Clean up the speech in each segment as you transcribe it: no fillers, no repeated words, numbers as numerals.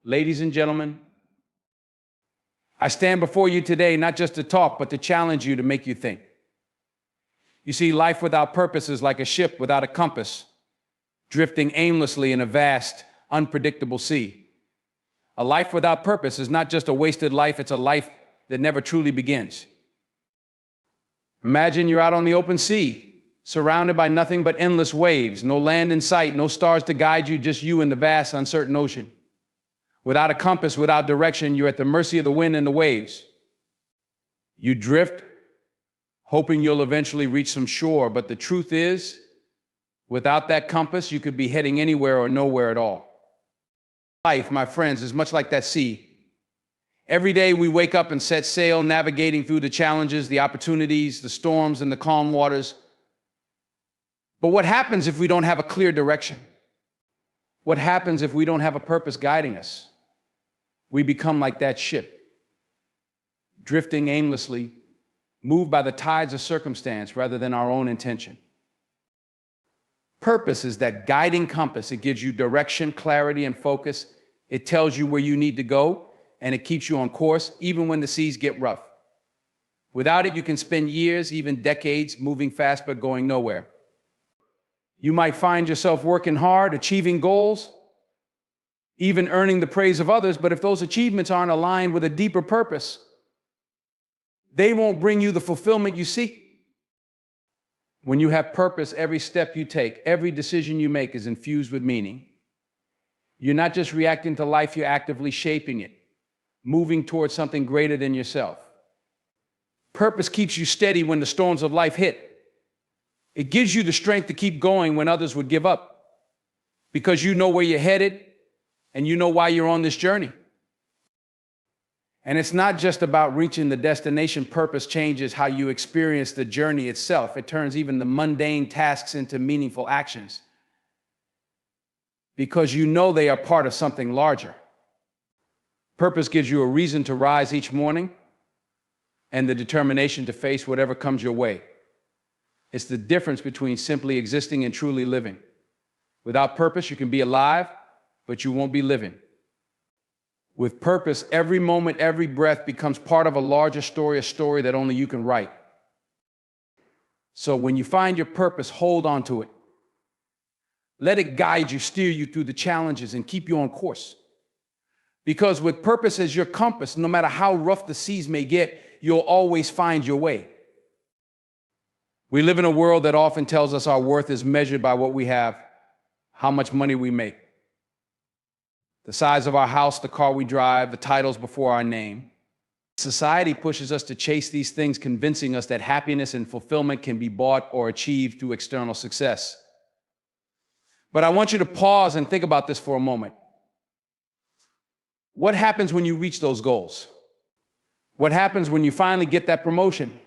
Ladies and gentlemen, I stand before you today not just to talk, but to challenge you, to make you think. You see, life without purpose is like a ship without a compass, drifting aimlessly in a vast, unpredictable sea. A life without purpose is not just a wasted life, it's a life that never truly begins. Imagine you're out on the open sea, surrounded by nothing but endless waves, no land in sight, no stars to guide you, just you in the vast, uncertain ocean. Without a compass, without direction, you're at the mercy of the wind and the waves. You drift, hoping you'll eventually reach some shore, but the truth is, without that compass, you could be heading anywhere or nowhere at all. Life, my friends, is much like that sea. Every day we wake up and set sail, navigating through the challenges, the opportunities, the storms, and the calm waters. But what happens if we don't have a clear direction? What happens if we don't have a purpose guiding us? We become like that ship, drifting aimlessly, moved by the tides of circumstance rather than our own intention. Purpose is that guiding compass. It gives you direction, clarity, and focus. It tells you where you need to go, and it keeps you on course, even when the seas get rough. Without it, you can spend years, even decades, moving fast but going nowhere. You might find yourself working hard, achieving goals, even earning the praise of others, but if those achievements aren't aligned with a deeper purpose, they won't bring you the fulfillment you seek. When you have purpose, every step you take, every decision you make is infused with meaning. You're not just reacting to life, you're actively shaping it, moving towards something greater than yourself. Purpose keeps you steady when the storms of life hit. It gives you the strength to keep going when others would give up, because you know where you're headed and you know why you're on this journey. And it's not just about reaching the destination. Purpose changes how you experience the journey itself. It turns even the mundane tasks into meaningful actions, because you know they are part of something larger. Purpose gives you a reason to rise each morning and the determination to face whatever comes your way. It's the difference between simply existing and truly living. Without purpose, you can be alive, but you won't be living. With purpose, every moment, every breath becomes part of a larger story, a story that only you can write. So when you find your purpose, hold on to it. Let it guide you, steer you through the challenges, and keep you on course. Because with purpose as your compass, no matter how rough the seas may get, you'll always find your way. We live in a world that often tells us our worth is measured by what we have, how much money we make, the size of our house, the car we drive, the titles before our name. Society pushes us to chase these things, convincing us that happiness and fulfillment can be bought or achieved through external success. But I want you to pause and think about this for a moment. What happens when you reach those goals? What happens when you finally get that promotion,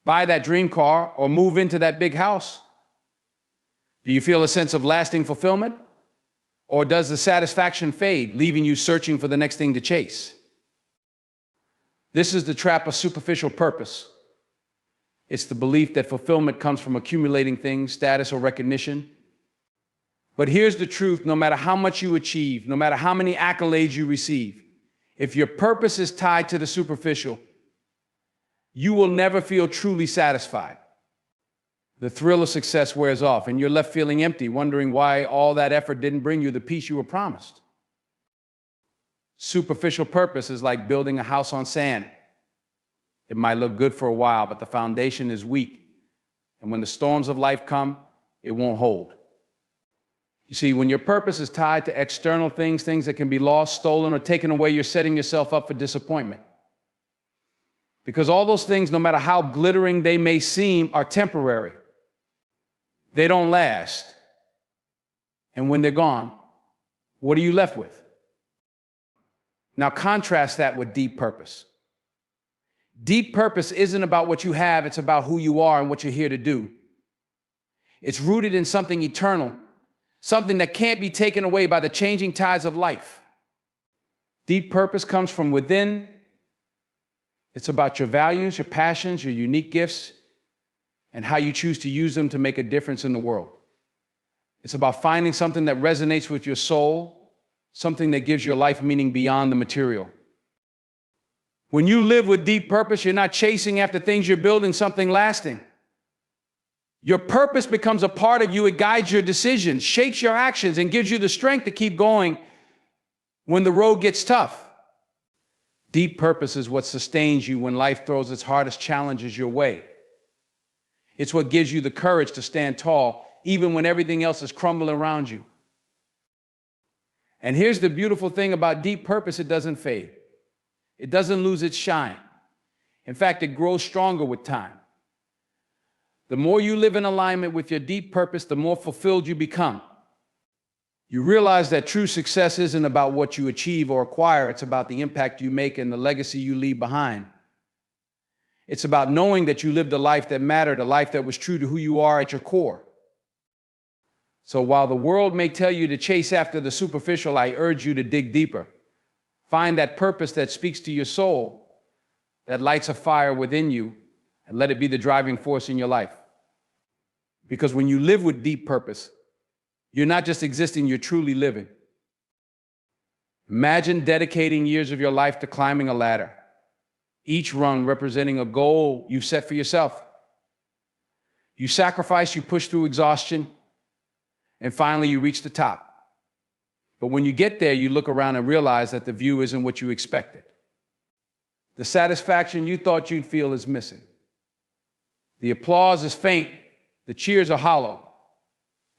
buy that dream car, or move into that big house? Do you feel a sense of lasting fulfillment? Or does the satisfaction fade, leaving you searching for the next thing to chase? This is the trap of superficial purpose. It's the belief that fulfillment comes from accumulating things, status or recognition. But here's the truth: no matter how much you achieve, no matter how many accolades you receive, if your purpose is tied to the superficial, you will never feel truly satisfied. The thrill of success wears off, and you're left feeling empty, wondering why all that effort didn't bring you the peace you were promised. Superficial purpose is like building a house on sand. It might look good for a while, but the foundation is weak. And when the storms of life come, it won't hold. You see, when your purpose is tied to external things, things that can be lost, stolen, or taken away, you're setting yourself up for disappointment. Because all those things, no matter how glittering they may seem, are temporary. They don't last. And when they're gone, what are you left with? Now contrast that with deep purpose. Deep purpose isn't about what you have, it's about who you are and what you're here to do. It's rooted in something eternal, something that can't be taken away by the changing tides of life. Deep purpose comes from within. It's about your values, your passions, your unique gifts, and how you choose to use them to make a difference in the world. It's about finding something that resonates with your soul, something that gives your life meaning beyond the material. When you live with deep purpose, you're not chasing after things, you're building something lasting. Your purpose becomes a part of you. It guides your decisions, shapes your actions, and gives you the strength to keep going when the road gets tough. Deep purpose is what sustains you when life throws its hardest challenges your way. It's what gives you the courage to stand tall, even when everything else is crumbling around you. And here's the beautiful thing about deep purpose: it doesn't fade. It doesn't lose its shine. In fact, it grows stronger with time. The more you live in alignment with your deep purpose, the more fulfilled you become. You realize that true success isn't about what you achieve or acquire. It's about the impact you make and the legacy you leave behind. It's about knowing that you lived a life that mattered, a life that was true to who you are at your core. So while the world may tell you to chase after the superficial, I urge you to dig deeper. Find that purpose that speaks to your soul, that lights a fire within you, and let it be the driving force in your life. Because when you live with deep purpose, you're not just existing, you're truly living. Imagine dedicating years of your life to climbing a ladder, each rung representing a goal you've set for yourself. You sacrifice, you push through exhaustion, and finally you reach the top. But when you get there, you look around and realize that the view isn't what you expected. The satisfaction you thought you'd feel is missing. The applause is faint, the cheers are hollow,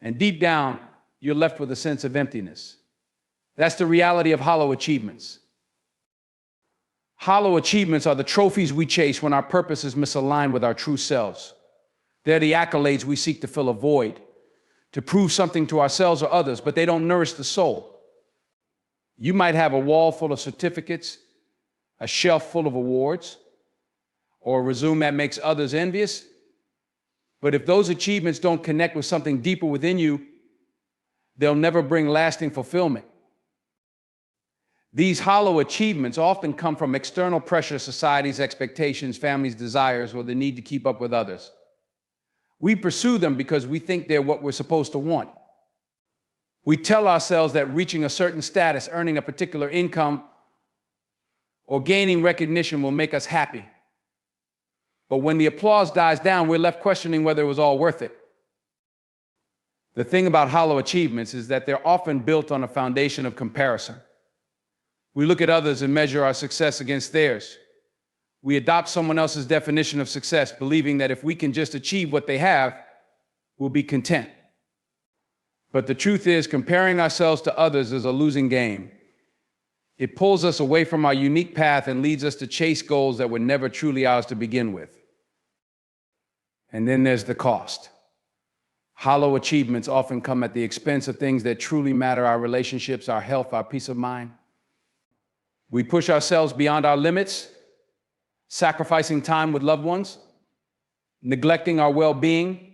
and deep down, you're left with a sense of emptiness. That's the reality of hollow achievements. Hollow achievements are the trophies we chase when our purpose is misaligned with our true selves. They're the accolades we seek to fill a void, to prove something to ourselves or others, but they don't nourish the soul. You might have a wall full of certificates, a shelf full of awards, or a resume that makes others envious. But if those achievements don't connect with something deeper within you, they'll never bring lasting fulfillment. These hollow achievements often come from external pressure, society's expectations, family's desires, or the need to keep up with others. We pursue them because we think they're what we're supposed to want. We tell ourselves that reaching a certain status, earning a particular income, or gaining recognition will make us happy. But when the applause dies down, we're left questioning whether it was all worth it. The thing about hollow achievements is that they're often built on a foundation of comparison. We look at others and measure our success against theirs. We adopt someone else's definition of success, believing that if we can just achieve what they have, we'll be content. But the truth is, comparing ourselves to others is a losing game. It pulls us away from our unique path and leads us to chase goals that were never truly ours to begin with. And then there's the cost. Hollow achievements often come at the expense of things that truly matter: our relationships, our health, our peace of mind. We push ourselves beyond our limits, sacrificing time with loved ones, neglecting our well-being,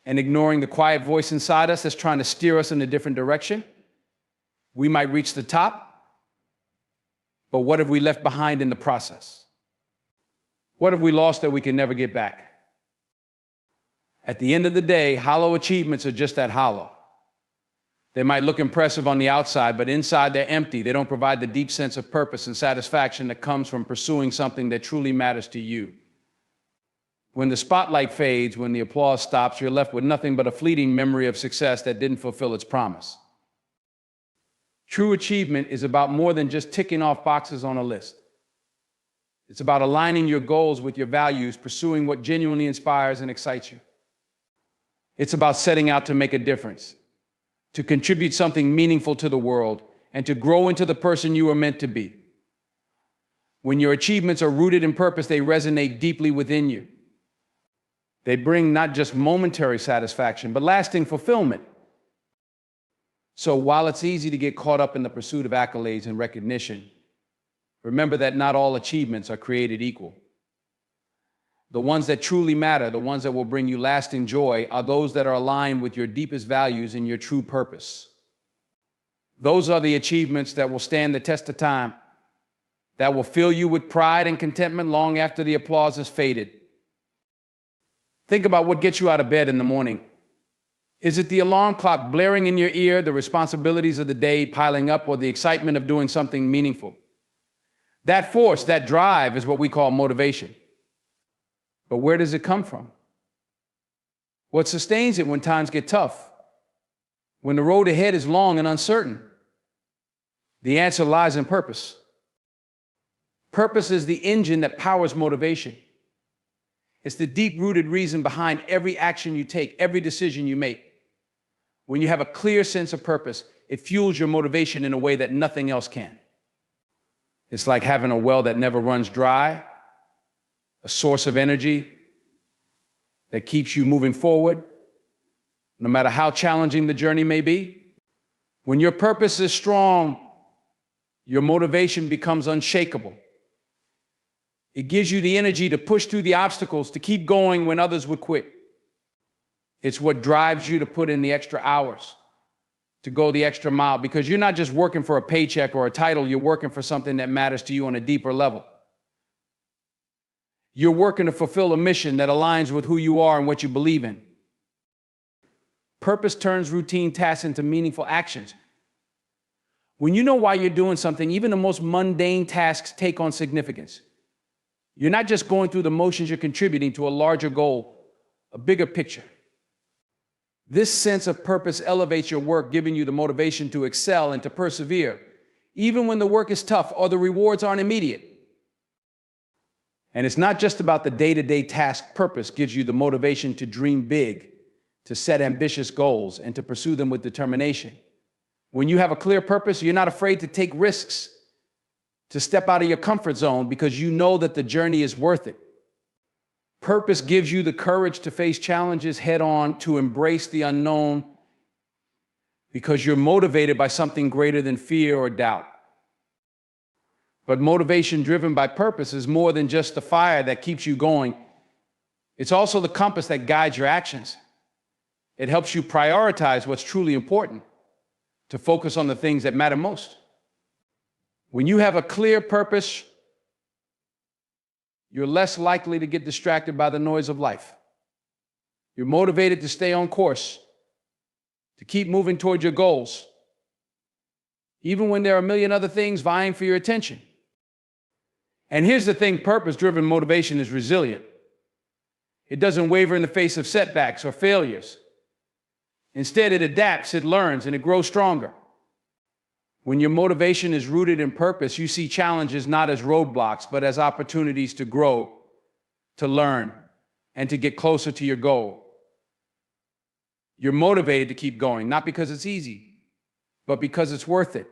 and ignoring the quiet voice inside us that's trying to steer us in a different direction. We might reach the top, but what have we left behind in the process? What have we lost that we can never get back? At the end of the day, hollow achievements are just that, hollow. They might look impressive on the outside, but inside they're empty. They don't provide the deep sense of purpose and satisfaction that comes from pursuing something that truly matters to you. When the spotlight fades, when the applause stops, you're left with nothing but a fleeting memory of success that didn't fulfill its promise. True achievement is about more than just ticking off boxes on a list. It's about aligning your goals with your values, pursuing what genuinely inspires and excites you. It's about setting out to make a difference, to contribute something meaningful to the world, and to grow into the person you were meant to be. When your achievements are rooted in purpose, they resonate deeply within you. They bring not just momentary satisfaction, but lasting fulfillment. So while it's easy to get caught up in the pursuit of accolades and recognition, remember that not all achievements are created equal. The ones that truly matter, the ones that will bring you lasting joy, are those that are aligned with your deepest values and your true purpose. Those are the achievements that will stand the test of time, that will fill you with pride and contentment long after the applause has faded. Think about what gets you out of bed in the morning. Is it the alarm clock blaring in your ear, the responsibilities of the day piling up, or the excitement of doing something meaningful? That force, that drive is what we call motivation. But where does it come from? What sustains it when times get tough? When the road ahead is long and uncertain? The answer lies in purpose. Purpose is the engine that powers motivation. It's the deep-rooted reason behind every action you take, every decision you make. When you have a clear sense of purpose, it fuels your motivation in a way that nothing else can. It's like having a well that never runs dry, a source of energy that keeps you moving forward, no matter how challenging the journey may be. When your purpose is strong, your motivation becomes unshakable. It gives you the energy to push through the obstacles, to keep going when others would quit. It's what drives you to put in the extra hours, to go the extra mile, because you're not just working for a paycheck or a title, you're working for something that matters to you on a deeper level. You're working to fulfill a mission that aligns with who you are and what you believe in. Purpose turns routine tasks into meaningful actions. When you know why you're doing something, even the most mundane tasks take on significance. You're not just going through the motions, you're contributing to a larger goal, a bigger picture. This sense of purpose elevates your work, giving you the motivation to excel and to persevere, even when the work is tough or the rewards aren't immediate. And it's not just about the day-to-day task. Purpose gives you the motivation to dream big, to set ambitious goals, and to pursue them with determination. When you have a clear purpose, you're not afraid to take risks, to step out of your comfort zone, because you know that the journey is worth it. Purpose gives you the courage to face challenges head on, to embrace the unknown, because you're motivated by something greater than fear or doubt. But motivation driven by purpose is more than just the fire that keeps you going. It's also the compass that guides your actions. It helps you prioritize what's truly important, to focus on the things that matter most. When you have a clear purpose, you're less likely to get distracted by the noise of life. You're motivated to stay on course, to keep moving toward your goals, even when there are a million other things vying for your attention. And here's the thing, purpose-driven motivation is resilient. It doesn't waver in the face of setbacks or failures. Instead, it adapts, it learns, and it grows stronger. When your motivation is rooted in purpose, you see challenges not as roadblocks, but as opportunities to grow, to learn, and to get closer to your goal. You're motivated to keep going, not because it's easy, but because it's worth it.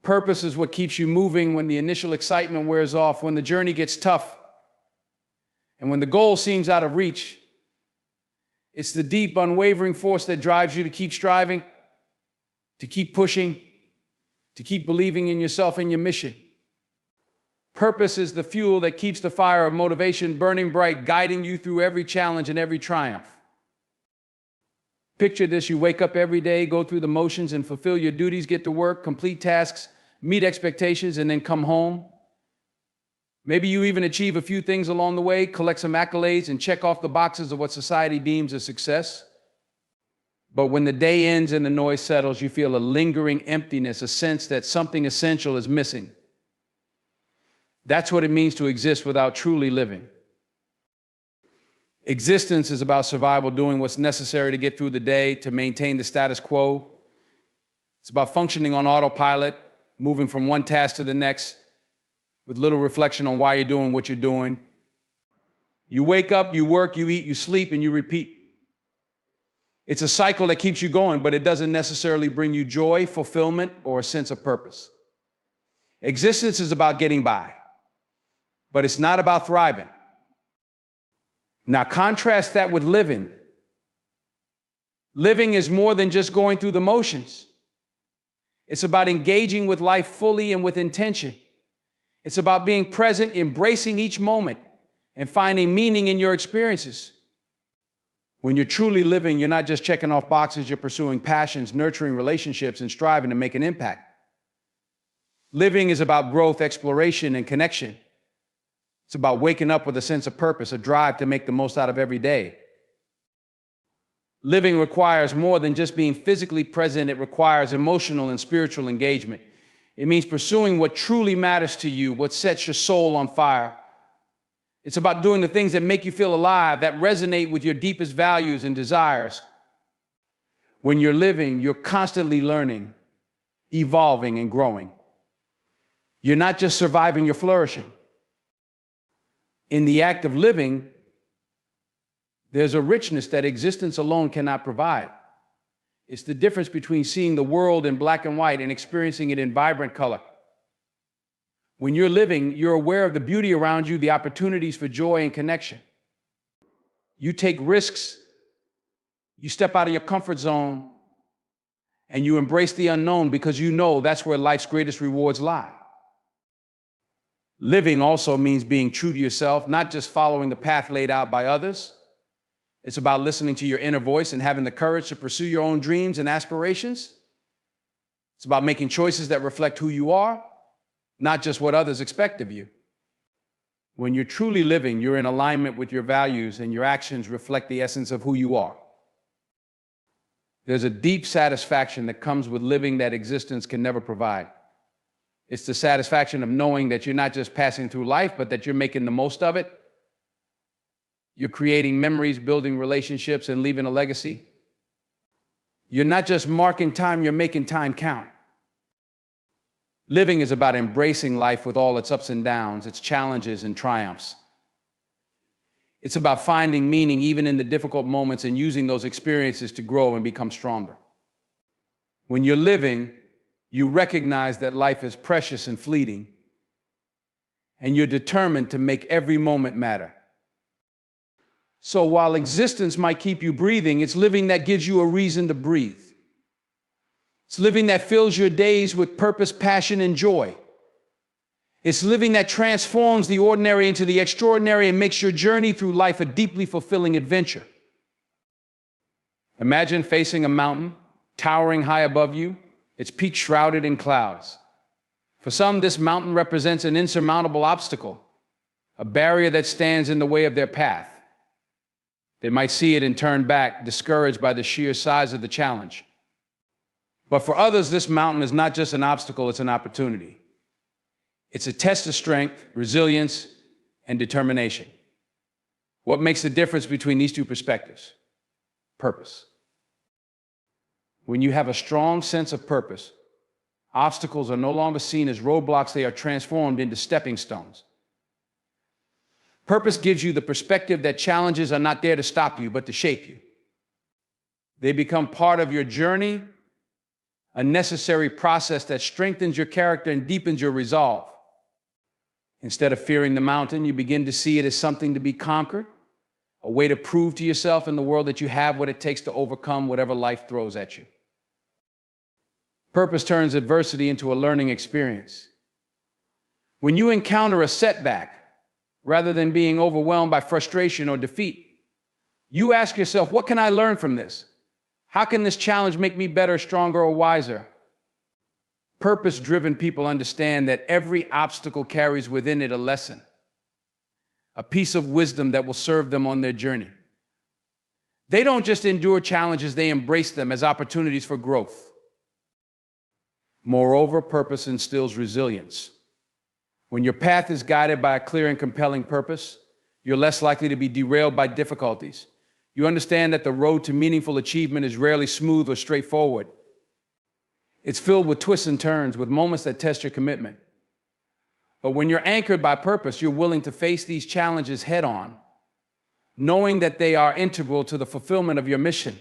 Purpose is what keeps you moving when the initial excitement wears off, when the journey gets tough, and when the goal seems out of reach. It's the deep, unwavering force that drives you to keep striving, to keep pushing, to keep believing in yourself and your mission. Purpose is the fuel that keeps the fire of motivation burning bright, guiding you through every challenge and every triumph. Picture this: you wake up every day, go through the motions and fulfill your duties, get to work, complete tasks, meet expectations, and then come home. Maybe you even achieve a few things along the way, collect some accolades, and check off the boxes of what society deems a success. But when the day ends and the noise settles, you feel a lingering emptiness, a sense that something essential is missing. That's what it means to exist without truly living. Existence is about survival, doing what's necessary to get through the day, to maintain the status quo. It's about functioning on autopilot, moving from one task to the next, with little reflection on why you're doing what you're doing. You wake up, you work, you eat, you sleep, and you repeat. It's a cycle that keeps you going, but it doesn't necessarily bring you joy, fulfillment, or a sense of purpose. Existence is about getting by, but it's not about thriving. Now contrast that with living. Living is more than just going through the motions. It's about engaging with life fully and with intention. It's about being present, embracing each moment, and finding meaning in your experiences. When you're truly living, you're not just checking off boxes, you're pursuing passions, nurturing relationships, and striving to make an impact. Living is about growth, exploration, and connection. It's about waking up with a sense of purpose, a drive to make the most out of every day. Living requires more than just being physically present. It requires emotional and spiritual engagement. It means pursuing what truly matters to you, what sets your soul on fire. It's about doing the things that make you feel alive, that resonate with your deepest values and desires. When you're living, you're constantly learning, evolving, and growing. You're not just surviving, you're flourishing. In the act of living, there's a richness that existence alone cannot provide. It's the difference between seeing the world in black and white and experiencing it in vibrant color. When you're living, you're aware of the beauty around you, the opportunities for joy and connection. You take risks, you step out of your comfort zone, and you embrace the unknown because you know that's where life's greatest rewards lie. Living also means being true to yourself, not just following the path laid out by others. It's about listening to your inner voice and having the courage to pursue your own dreams and aspirations. It's about making choices that reflect who you are, not just what others expect of you. When you're truly living, you're in alignment with your values, and your actions reflect the essence of who you are. There's a deep satisfaction that comes with living that existence can never provide. It's the satisfaction of knowing that you're not just passing through life, but that you're making the most of it. You're creating memories, building relationships, and leaving a legacy. You're not just marking time, you're making time count. Living is about embracing life with all its ups and downs, its challenges and triumphs. It's about finding meaning even in the difficult moments and using those experiences to grow and become stronger. When you're living, you recognize that life is precious and fleeting, and you're determined to make every moment matter. So while existence might keep you breathing, it's living that gives you a reason to breathe. It's living that fills your days with purpose, passion, and joy. It's living that transforms the ordinary into the extraordinary and makes your journey through life a deeply fulfilling adventure. Imagine facing a mountain towering high above you, its peak shrouded in clouds. For some, this mountain represents an insurmountable obstacle, a barrier that stands in the way of their path. They might see it and turn back, discouraged by the sheer size of the challenge. But for others, this mountain is not just an obstacle, it's an opportunity. It's a test of strength, resilience, and determination. What makes the difference between these two perspectives? Purpose. When you have a strong sense of purpose, obstacles are no longer seen as roadblocks, they are transformed into stepping stones. Purpose gives you the perspective that challenges are not there to stop you, but to shape you. They become part of your journey, a necessary process that strengthens your character and deepens your resolve. Instead of fearing the mountain, you begin to see it as something to be conquered, a way to prove to yourself and the world that you have what it takes to overcome whatever life throws at you. Purpose turns adversity into a learning experience. When you encounter a setback, rather than being overwhelmed by frustration or defeat, you ask yourself, what can I learn from this? How can this challenge make me better, stronger, or wiser? Purpose-driven people understand that every obstacle carries within it a lesson, a piece of wisdom that will serve them on their journey. They don't just endure challenges, they embrace them as opportunities for growth. Moreover, purpose instills resilience. When your path is guided by a clear and compelling purpose, you're less likely to be derailed by difficulties. You understand that the road to meaningful achievement is rarely smooth or straightforward. It's filled with twists and turns, with moments that test your commitment. But when you're anchored by purpose, you're willing to face these challenges head on, knowing that they are integral to the fulfillment of your mission.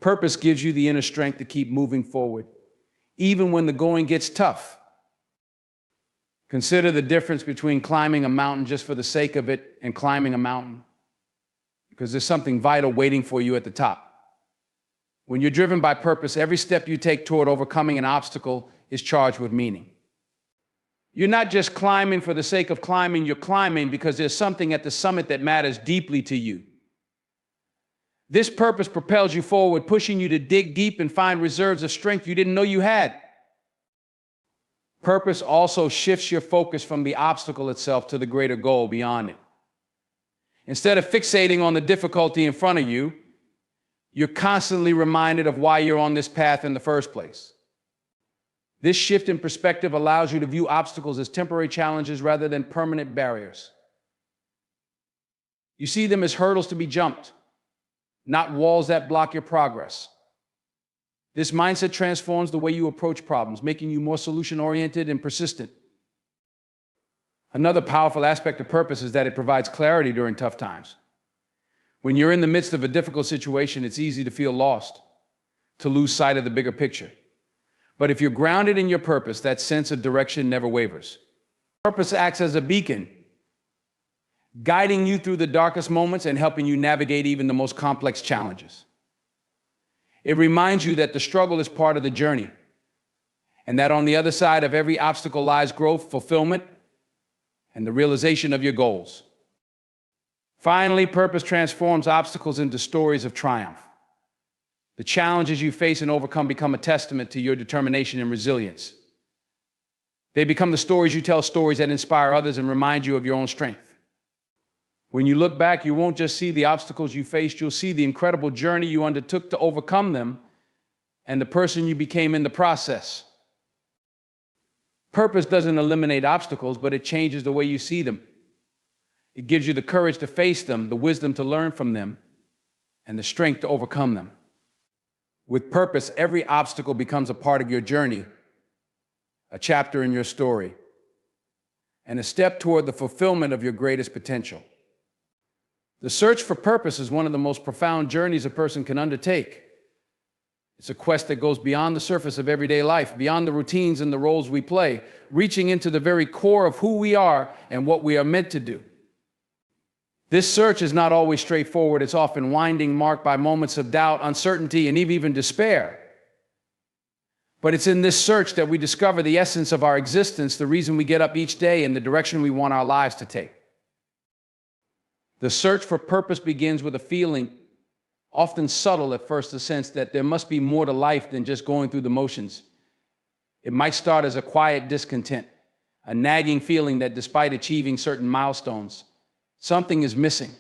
Purpose gives you the inner strength to keep moving forward, even when the going gets tough. Consider the difference between climbing a mountain just for the sake of it and climbing a mountain because there's something vital waiting for you at the top. When you're driven by purpose, every step you take toward overcoming an obstacle is charged with meaning. You're not just climbing for the sake of climbing, you're climbing because there's something at the summit that matters deeply to you. This purpose propels you forward, pushing you to dig deep and find reserves of strength you didn't know you had. Purpose also shifts your focus from the obstacle itself to the greater goal beyond it. Instead of fixating on the difficulty in front of you, You're constantly reminded of why you're on this path in the first place. This shift in perspective allows you to view obstacles as temporary challenges rather than permanent barriers. You see them as hurdles to be jumped, not walls that block your progress. This mindset transforms the way you approach problems, making you more solution-oriented and persistent. Another powerful aspect of purpose is that it provides clarity during tough times. When you're in the midst of a difficult situation, it's easy to feel lost, to lose sight of the bigger picture. But if you're grounded in your purpose, that sense of direction never wavers. Purpose acts as a beacon, guiding you through the darkest moments and helping you navigate even the most complex challenges. It reminds you that the struggle is part of the journey, and that on the other side of every obstacle lies growth, fulfillment, and the realization of your goals. Finally, purpose transforms obstacles into stories of triumph. The challenges you face and overcome become a testament to your determination and resilience. They become the stories you tell, stories that inspire others and remind you of your own strength. When you look back, you won't just see the obstacles you faced, you'll see the incredible journey you undertook to overcome them and the person you became in the process. Purpose doesn't eliminate obstacles, but it changes the way you see them. It gives you the courage to face them, the wisdom to learn from them, and the strength to overcome them. With purpose, every obstacle becomes a part of your journey, a chapter in your story, and a step toward the fulfillment of your greatest potential. The search for purpose is one of the most profound journeys a person can undertake. It's a quest that goes beyond the surface of everyday life, beyond the routines and the roles we play, reaching into the very core of who we are and what we are meant to do. This search is not always straightforward. It's often winding, marked by moments of doubt, uncertainty, and even despair. But it's in this search that we discover the essence of our existence, the reason we get up each day, and the direction we want our lives to take. The search for purpose begins with a feeling, often subtle at first, a sense that there must be more to life than just going through the motions. It might start as a quiet discontent, a nagging feeling that despite achieving certain milestones, something is missing.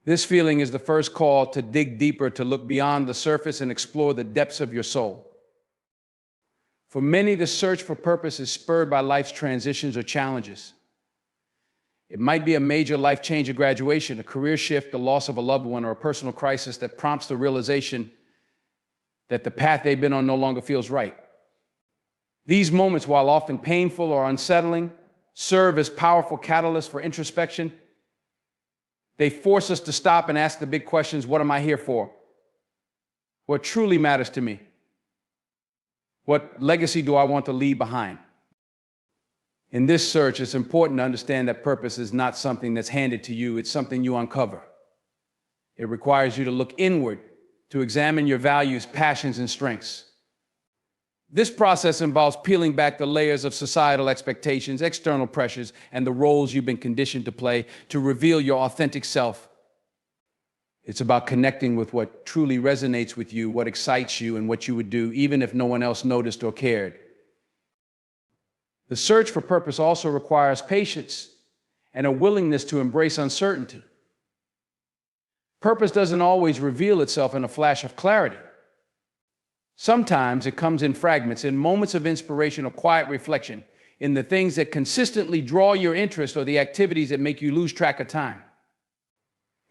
This feeling is the first call to dig deeper, to look beyond the surface and explore the depths of your soul. For many, the search for purpose is spurred by life's transitions or challenges. It might be a major life change, a graduation, a career shift, the loss of a loved one, or a personal crisis that prompts the realization that the path they've been on no longer feels right. These moments, while often painful or unsettling, serve as powerful catalysts for introspection. They force us to stop and ask the big questions: what am I here for? What truly matters to me? What legacy do I want to leave behind? In this search, it's important to understand that purpose is not something that's handed to you, it's something you uncover. It requires you to look inward, to examine your values, passions, and strengths. This process involves peeling back the layers of societal expectations, external pressures, and the roles you've been conditioned to play to reveal your authentic self. It's about connecting with what truly resonates with you, what excites you, and what you would do even if no one else noticed or cared. The search for purpose also requires patience and a willingness to embrace uncertainty. Purpose doesn't always reveal itself in a flash of clarity. Sometimes it comes in fragments, in moments of inspiration or quiet reflection, in the things that consistently draw your interest or the activities that make you lose track of time.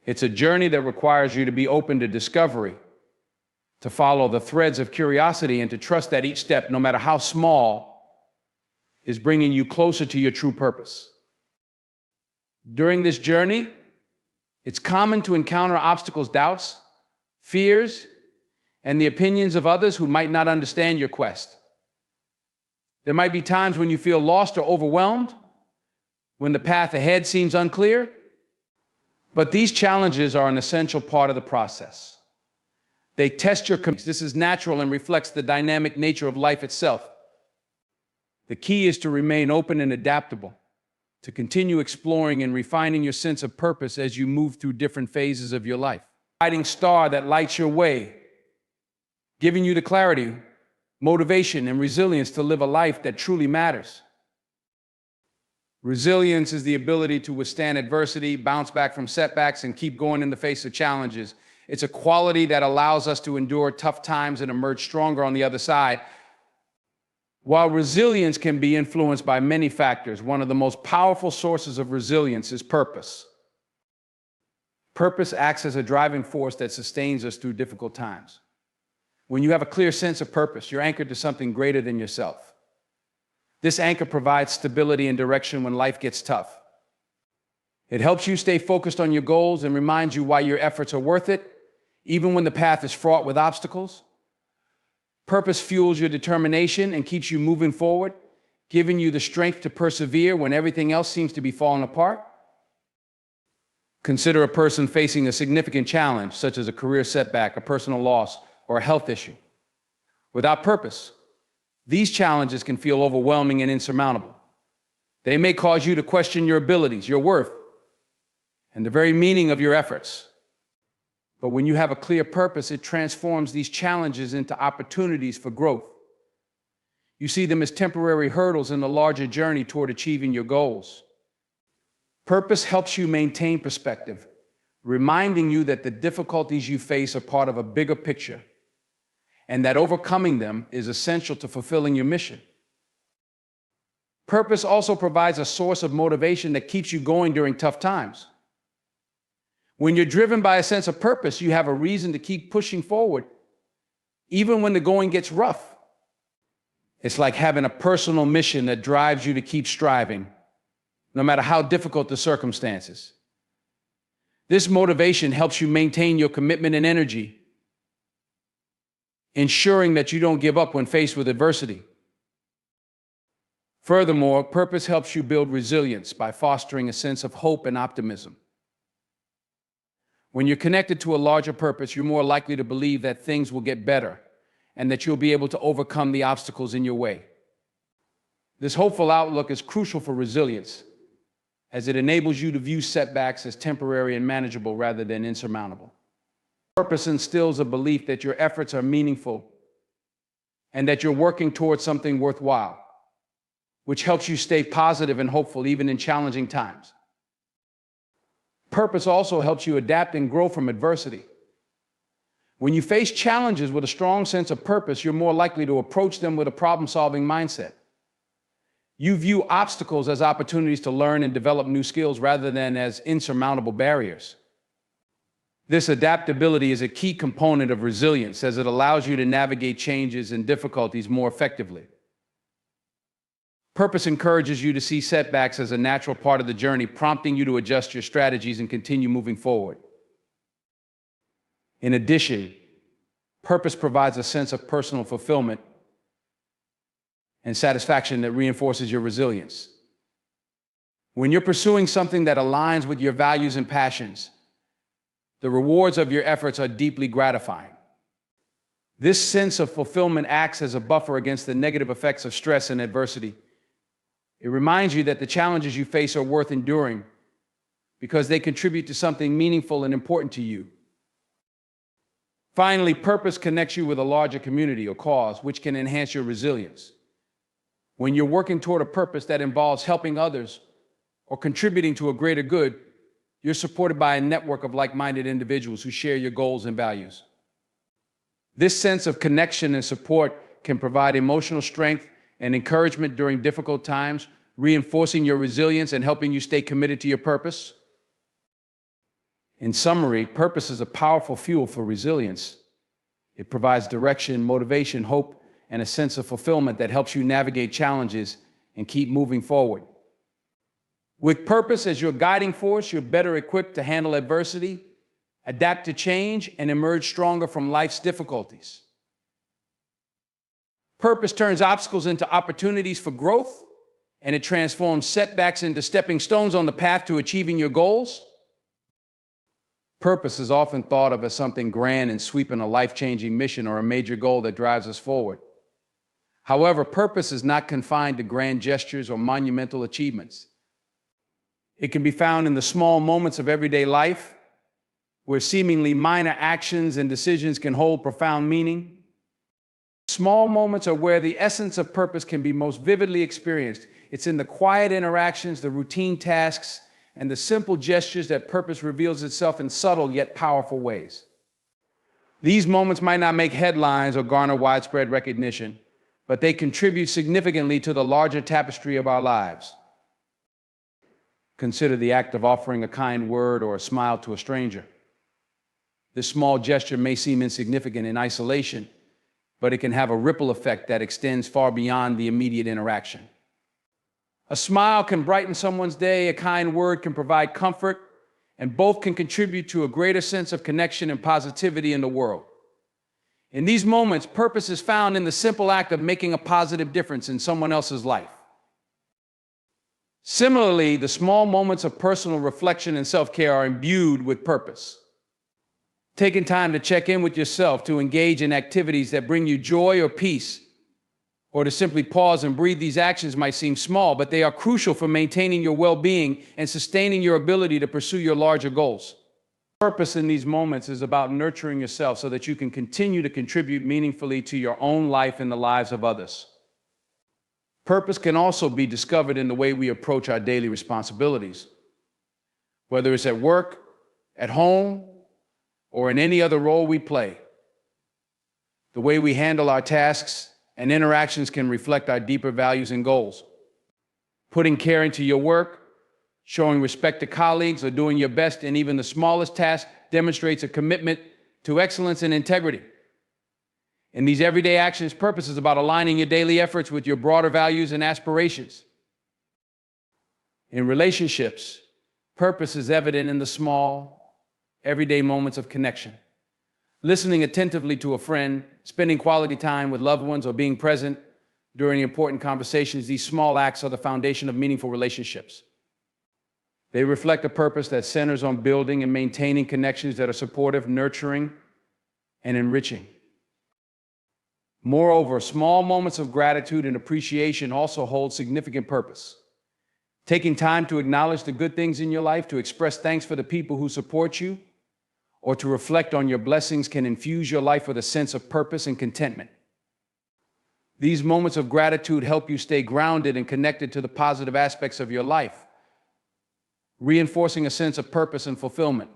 It's a journey that requires you to be open to discovery, to follow the threads of curiosity, and to trust that each step, no matter how small, is bringing you closer to your true purpose. During this journey, it's common to encounter obstacles, doubts, fears, and the opinions of others who might not understand your quest. There might be times when you feel lost or overwhelmed, when the path ahead seems unclear, but these challenges are an essential part of the process. They test your commitment. This is natural and reflects the dynamic nature of life itself. The key is to remain open and adaptable, to continue exploring and refining your sense of purpose as you move through different phases of your life. A guiding star that lights your way, giving you the clarity, motivation, and resilience to live a life that truly matters. Resilience is the ability to withstand adversity, bounce back from setbacks, and keep going in the face of challenges. It's a quality that allows us to endure tough times and emerge stronger on the other side. While resilience can be influenced by many factors, one of the most powerful sources of resilience is purpose. Purpose acts as a driving force that sustains us through difficult times. When you have a clear sense of purpose, you're anchored to something greater than yourself. This anchor provides stability and direction when life gets tough. It helps you stay focused on your goals and reminds you why your efforts are worth it, even when the path is fraught with obstacles. Purpose fuels your determination and keeps you moving forward, giving you the strength to persevere when everything else seems to be falling apart. Consider a person facing a significant challenge, such as a career setback, a personal loss, or a health issue. Without purpose, these challenges can feel overwhelming and insurmountable. They may cause you to question your abilities, your worth, and the very meaning of your efforts. But when you have a clear purpose, it transforms these challenges into opportunities for growth. You see them as temporary hurdles in the larger journey toward achieving your goals. Purpose helps you maintain perspective, reminding you that the difficulties you face are part of a bigger picture, and that overcoming them is essential to fulfilling your mission. Purpose also provides a source of motivation that keeps you going during tough times. When you're driven by a sense of purpose, you have a reason to keep pushing forward, even when the going gets rough. It's like having a personal mission that drives you to keep striving, no matter how difficult the circumstances. This motivation helps you maintain your commitment and energy, ensuring that you don't give up when faced with adversity. Furthermore, purpose helps you build resilience by fostering a sense of hope and optimism. When you're connected to a larger purpose, you're more likely to believe that things will get better and that you'll be able to overcome the obstacles in your way. This hopeful outlook is crucial for resilience, as it enables you to view setbacks as temporary and manageable rather than insurmountable. Purpose instills a belief that your efforts are meaningful and that you're working towards something worthwhile, which helps you stay positive and hopeful even in challenging times. Purpose also helps you adapt and grow from adversity. When you face challenges with a strong sense of purpose, you're more likely to approach them with a problem-solving mindset. You view obstacles as opportunities to learn and develop new skills rather than as insurmountable barriers. This adaptability is a key component of resilience, as it allows you to navigate changes and difficulties more effectively. Purpose encourages you to see setbacks as a natural part of the journey, prompting you to adjust your strategies and continue moving forward. In addition, purpose provides a sense of personal fulfillment and satisfaction that reinforces your resilience. When you're pursuing something that aligns with your values and passions, the rewards of your efforts are deeply gratifying. This sense of fulfillment acts as a buffer against the negative effects of stress and adversity. It reminds you that the challenges you face are worth enduring because they contribute to something meaningful and important to you. Finally, purpose connects you with a larger community or cause, which can enhance your resilience. When you're working toward a purpose that involves helping others or contributing to a greater good, you're supported by a network of like-minded individuals who share your goals and values. This sense of connection and support can provide emotional strength and encouragement during difficult times, reinforcing your resilience and helping you stay committed to your purpose. In summary, purpose is a powerful fuel for resilience. It provides direction, motivation, hope, and a sense of fulfillment that helps you navigate challenges and keep moving forward. With purpose as your guiding force, you're better equipped to handle adversity, adapt to change, and emerge stronger from life's difficulties. Purpose turns obstacles into opportunities for growth, and it transforms setbacks into stepping stones on the path to achieving your goals. Purpose is often thought of as something grand and sweeping, a life-changing mission or a major goal that drives us forward. However, purpose is not confined to grand gestures or monumental achievements. It can be found in the small moments of everyday life, where seemingly minor actions and decisions can hold profound meaning. Small moments are where the essence of purpose can be most vividly experienced. It's in the quiet interactions, the routine tasks, and the simple gestures that purpose reveals itself in subtle yet powerful ways. These moments might not make headlines or garner widespread recognition, but they contribute significantly to the larger tapestry of our lives. Consider the act of offering a kind word or a smile to a stranger. This small gesture may seem insignificant in isolation, but it can have a ripple effect that extends far beyond the immediate interaction. A smile can brighten someone's day, a kind word can provide comfort, and both can contribute to a greater sense of connection and positivity in the world. In these moments, purpose is found in the simple act of making a positive difference in someone else's life. Similarly, the small moments of personal reflection and self-care are imbued with purpose. Taking time to check in with yourself, to engage in activities that bring you joy or peace, or to simply pause and breathe, these actions might seem small, but they are crucial for maintaining your well-being and sustaining your ability to pursue your larger goals. Purpose in these moments is about nurturing yourself so that you can continue to contribute meaningfully to your own life and the lives of others. Purpose can also be discovered in the way we approach our daily responsibilities. Whether it's at work, at home, or in any other role we play, the way we handle our tasks and interactions can reflect our deeper values and goals. Putting care into your work, showing respect to colleagues, or doing your best in even the smallest task demonstrates a commitment to excellence and integrity. In these everyday actions, purpose is about aligning your daily efforts with your broader values and aspirations. In relationships, purpose is evident in the small, everyday moments of connection. Listening attentively to a friend, spending quality time with loved ones, or being present during important conversations, these small acts are the foundation of meaningful relationships. They reflect a purpose that centers on building and maintaining connections that are supportive, nurturing, and enriching. Moreover, small moments of gratitude and appreciation also hold significant purpose. Taking time to acknowledge the good things in your life, to express thanks for the people who support you, or to reflect on your blessings can infuse your life with a sense of purpose and contentment. These moments of gratitude help you stay grounded and connected to the positive aspects of your life, reinforcing a sense of purpose and fulfillment.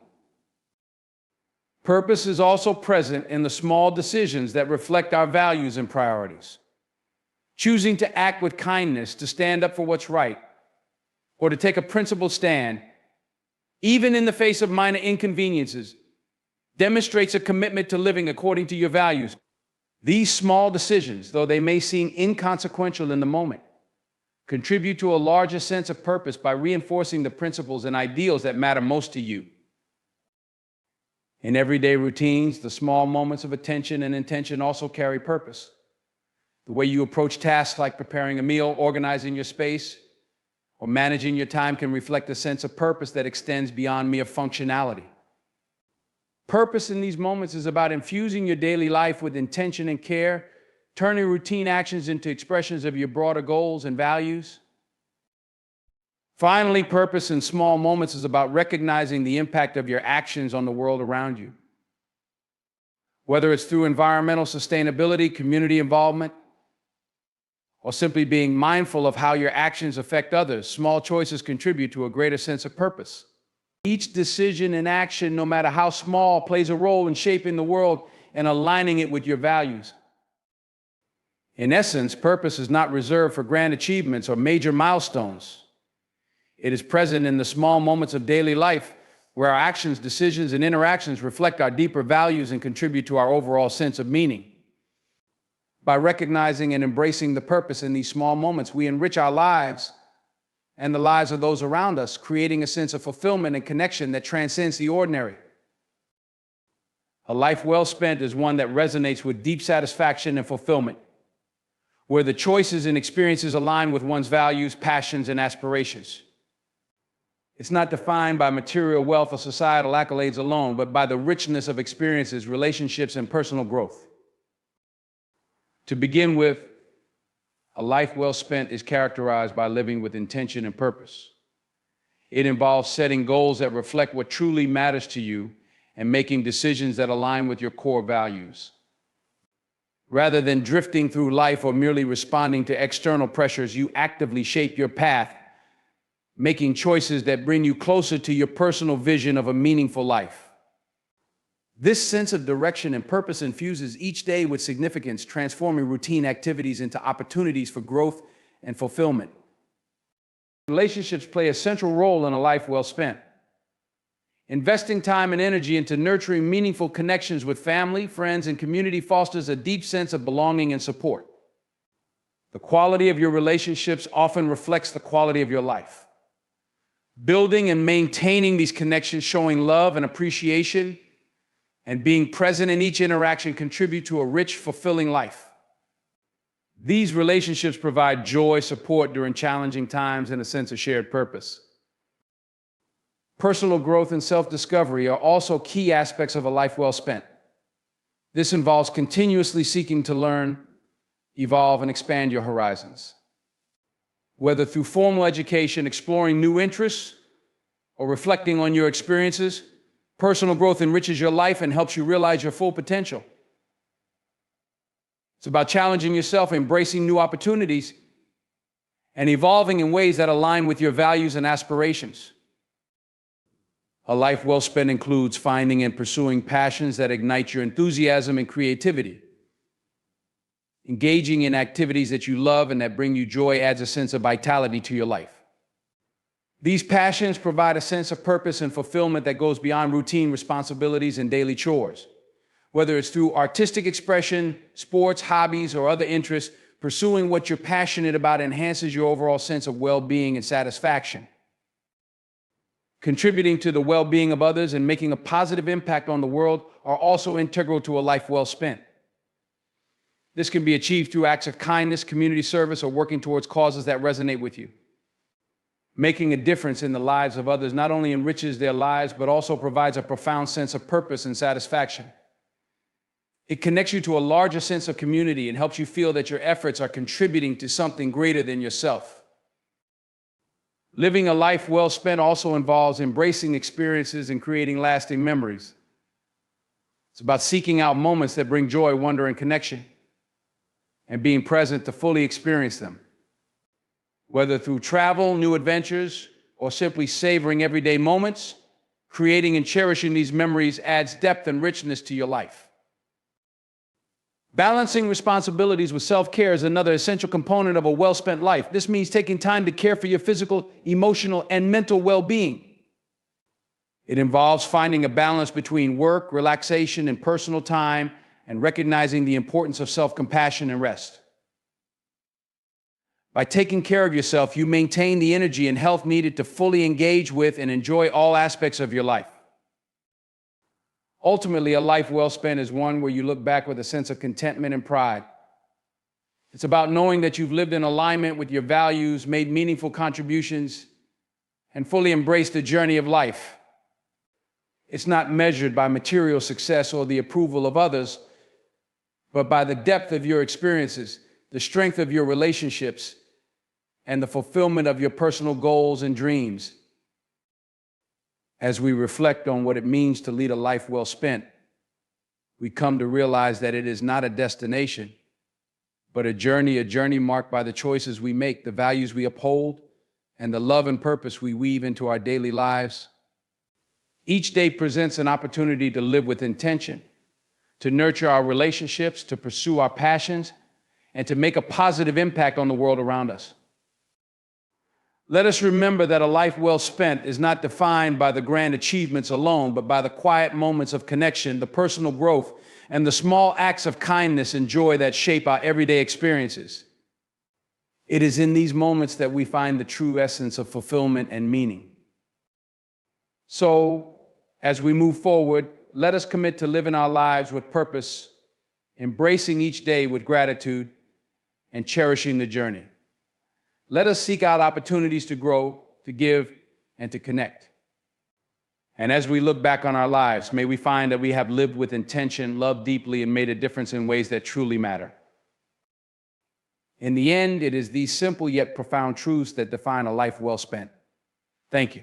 Purpose is also present in the small decisions that reflect our values and priorities. Choosing to act with kindness, to stand up for what's right, or to take a principled stand, even in the face of minor inconveniences, demonstrates a commitment to living according to your values. These small decisions, though they may seem inconsequential in the moment, contribute to a larger sense of purpose by reinforcing the principles and ideals that matter most to you. In everyday routines, the small moments of attention and intention also carry purpose. The way you approach tasks like preparing a meal, organizing your space, or managing your time can reflect a sense of purpose that extends beyond mere functionality. Purpose in these moments is about infusing your daily life with intention and care, turning routine actions into expressions of your broader goals and values. Finally, purpose in small moments is about recognizing the impact of your actions on the world around you. Whether it's through environmental sustainability, community involvement, or simply being mindful of how your actions affect others, small choices contribute to a greater sense of purpose. Each decision and action, no matter how small, plays a role in shaping the world and aligning it with your values. In essence, purpose is not reserved for grand achievements or major milestones. It is present in the small moments of daily life where our actions, decisions, and interactions reflect our deeper values and contribute to our overall sense of meaning. By recognizing and embracing the purpose in these small moments, we enrich our lives and the lives of those around us, creating a sense of fulfillment and connection that transcends the ordinary. A life well spent is one that resonates with deep satisfaction and fulfillment, where the choices and experiences align with one's values, passions, and aspirations. It's not defined by material wealth or societal accolades alone, but by the richness of experiences, relationships, and personal growth. To begin with, a life well spent is characterized by living with intention and purpose. It involves setting goals that reflect what truly matters to you and making decisions that align with your core values. Rather than drifting through life or merely responding to external pressures, you actively shape your path, making choices that bring you closer to your personal vision of a meaningful life. This sense of direction and purpose infuses each day with significance, transforming routine activities into opportunities for growth and fulfillment. Relationships play a central role in a life well spent. Investing time and energy into nurturing meaningful connections with family, friends, and community fosters a deep sense of belonging and support. The quality of your relationships often reflects the quality of your life. Building and maintaining these connections, showing love and appreciation, and being present in each interaction contribute to a rich, fulfilling life. These relationships provide joy, support during challenging times, and a sense of shared purpose. Personal growth and self-discovery are also key aspects of a life well spent. This involves continuously seeking to learn, evolve, and expand your horizons. Whether through formal education, exploring new interests, or reflecting on your experiences, personal growth enriches your life and helps you realize your full potential. It's about challenging yourself, embracing new opportunities, and evolving in ways that align with your values and aspirations. A life well spent includes finding and pursuing passions that ignite your enthusiasm and creativity. Engaging in activities that you love and that bring you joy adds a sense of vitality to your life. These passions provide a sense of purpose and fulfillment that goes beyond routine responsibilities and daily chores. Whether it's through artistic expression, sports, hobbies, or other interests, pursuing what you're passionate about enhances your overall sense of well-being and satisfaction. Contributing to the well-being of others and making a positive impact on the world are also integral to a life well spent. This can be achieved through acts of kindness, community service, or working towards causes that resonate with you. Making a difference in the lives of others not only enriches their lives, but also provides a profound sense of purpose and satisfaction. It connects you to a larger sense of community and helps you feel that your efforts are contributing to something greater than yourself. Living a life well spent also involves embracing experiences and creating lasting memories. It's about seeking out moments that bring joy, wonder, and connection, and being present to fully experience them. Whether through travel, new adventures, or simply savoring everyday moments, creating and cherishing these memories adds depth and richness to your life. Balancing responsibilities with self-care is another essential component of a well-spent life. This means taking time to care for your physical, emotional, and mental well-being. It involves finding a balance between work, relaxation, and personal time, and recognizing the importance of self-compassion and rest. By taking care of yourself, you maintain the energy and health needed to fully engage with and enjoy all aspects of your life. Ultimately, a life well spent is one where you look back with a sense of contentment and pride. It's about knowing that you've lived in alignment with your values, made meaningful contributions, and fully embraced the journey of life. It's not measured by material success or the approval of others, but by the depth of your experiences, the strength of your relationships, and the fulfillment of your personal goals and dreams. As we reflect on what it means to lead a life well spent, we come to realize that it is not a destination, but a journey marked by the choices we make, the values we uphold, and the love and purpose we weave into our daily lives. Each day presents an opportunity to live with intention, to nurture our relationships, to pursue our passions, and to make a positive impact on the world around us. Let us remember that a life well spent is not defined by the grand achievements alone, but by the quiet moments of connection, the personal growth, and the small acts of kindness and joy that shape our everyday experiences. It is in these moments that we find the true essence of fulfillment and meaning. So, as we move forward, let us commit to living our lives with purpose, embracing each day with gratitude, and cherishing the journey. Let us seek out opportunities to grow, to give, and to connect. And as we look back on our lives, may we find that we have lived with intention, loved deeply, and made a difference in ways that truly matter. In the end, it is these simple yet profound truths that define a life well spent. Thank you.